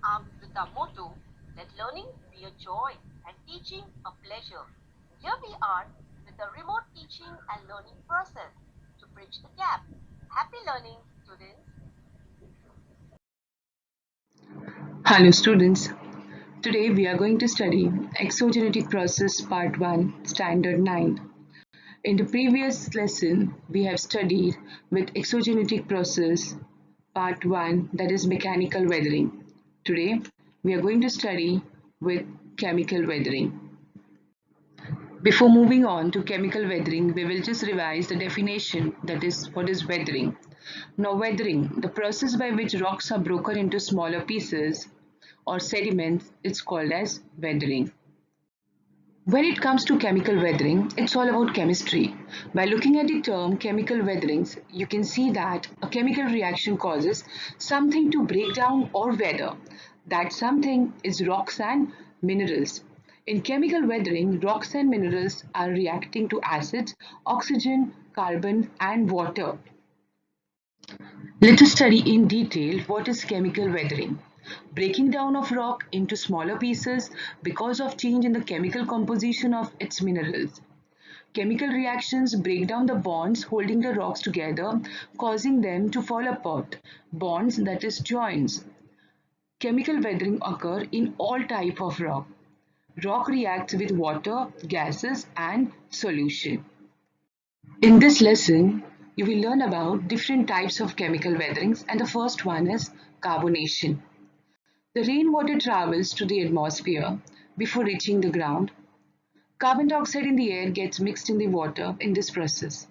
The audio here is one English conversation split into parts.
armed with our motto, let learning be a joy and teaching a pleasure. Here we are with a remote teaching and learning process to bridge the gap. Happy learning, students. Hello students, today we are going to study Exogenetic Process Part 1, Standard 9. In the previous lesson, we have studied with Exogenetic Process Part 1, that is Mechanical Weathering. Today, we are going to study with Chemical Weathering. Before moving on to chemical weathering, we will just revise the definition, that is, what is weathering. Now, weathering, the process by which rocks are broken into smaller pieces or sediments, is called as weathering. When it comes to chemical weathering, it's all about chemistry. By looking at the term chemical weatherings, you can see that a chemical reaction causes something to break down or weather. That something is rocks and minerals. In chemical weathering, rocks and minerals are reacting to acids, oxygen, carbon, and water. Let us study in detail what is chemical weathering. Breaking down of rock into smaller pieces because of change in the chemical composition of its minerals. Chemical reactions break down the bonds holding the rocks together, causing them to fall apart. Bonds, that is joints. Chemical weathering occur in all type of rock. Rock reacts with water, gases and solution. In this lesson, you will learn about different types of chemical weatherings, and the first one is carbonation. The rainwater travels to the atmosphere before reaching the ground. Carbon dioxide in the air gets mixed in the water in this process.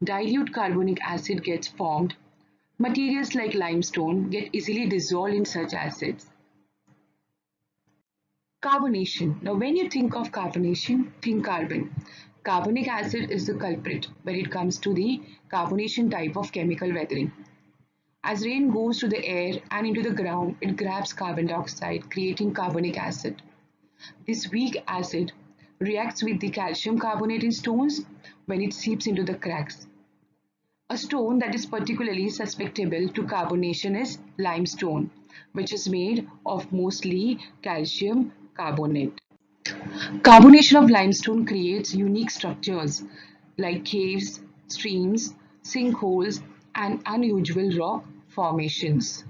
Dilute carbonic acid gets formed. Materials like limestone get easily dissolved in such acids. Carbonation. Now, when you think of carbonation, think carbon. Carbonic acid is the culprit when it comes to the carbonation type of chemical weathering. As rain goes to the air and into the ground, it grabs carbon dioxide, creating carbonic acid. This weak acid reacts with the calcium carbonate in stones when it seeps into the cracks. A stone that is particularly susceptible to carbonation is limestone, which is made of mostly calcium carbonate. Carbonation of limestone creates unique structures like caves, streams, sinkholes, and unusual rock formations.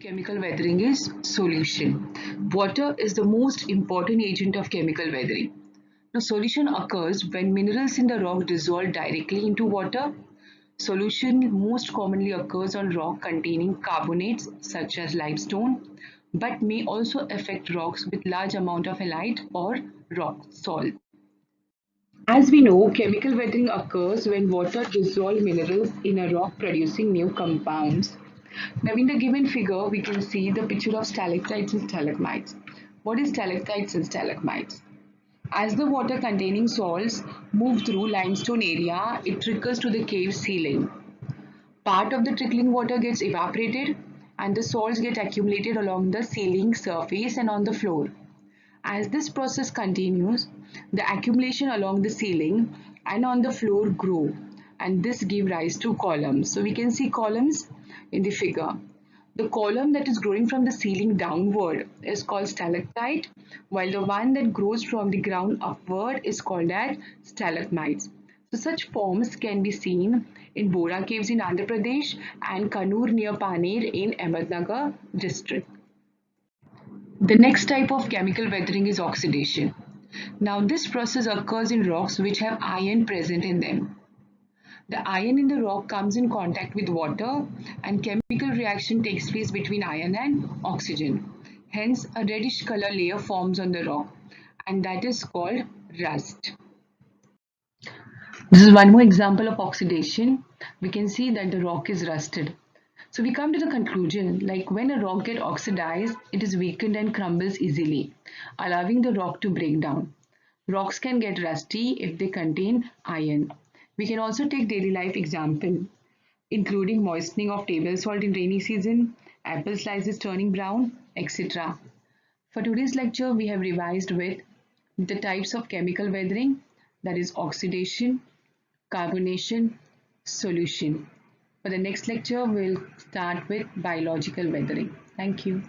Chemical weathering is solution. Water is the most important agent of chemical weathering. Now, solution occurs when minerals in the rock dissolve directly into water. Solution most commonly occurs on rock containing carbonates such as limestone, but may also affect rocks with large amount of halite or rock salt. As we know, chemical weathering occurs when water dissolves minerals in a rock producing new compounds. Now in the given figure, we can see the picture of stalactites and stalagmites. What is stalactites and stalagmites? As the water containing salts move through limestone area, it trickles to the cave ceiling. Part of the trickling water gets evaporated and the salts get accumulated along the ceiling surface and on the floor. As this process continues, the accumulation along the ceiling and on the floor grow, and this give rise to columns. So we can see columns in the figure. The column that is growing from the ceiling downward is called stalactite, while the one that grows from the ground upward is called as stalagmites. So such forms can be seen in Bora caves in Andhra Pradesh and Kannur near Paner in Ahmednagar district. The next type of chemical weathering is oxidation. Now this process occurs in rocks which have iron present in them. The iron in the rock comes in contact with water and chemical reaction takes place between iron and oxygen. Hence a reddish color layer forms on the rock and that is called rust. This is one more example of oxidation. We can see that the rock is rusted. So we come to the conclusion, like when a rock gets oxidized, it is weakened and crumbles easily, allowing the rock to break down. Rocks can get rusty if they contain iron. We can also take daily life example, including moistening of table salt in rainy season, apple slices turning brown, etc. For today's lecture, we have revised with the types of chemical weathering, that is oxidation, carbonation, solution. For the next lecture, we'll start with biological weathering. Thank you.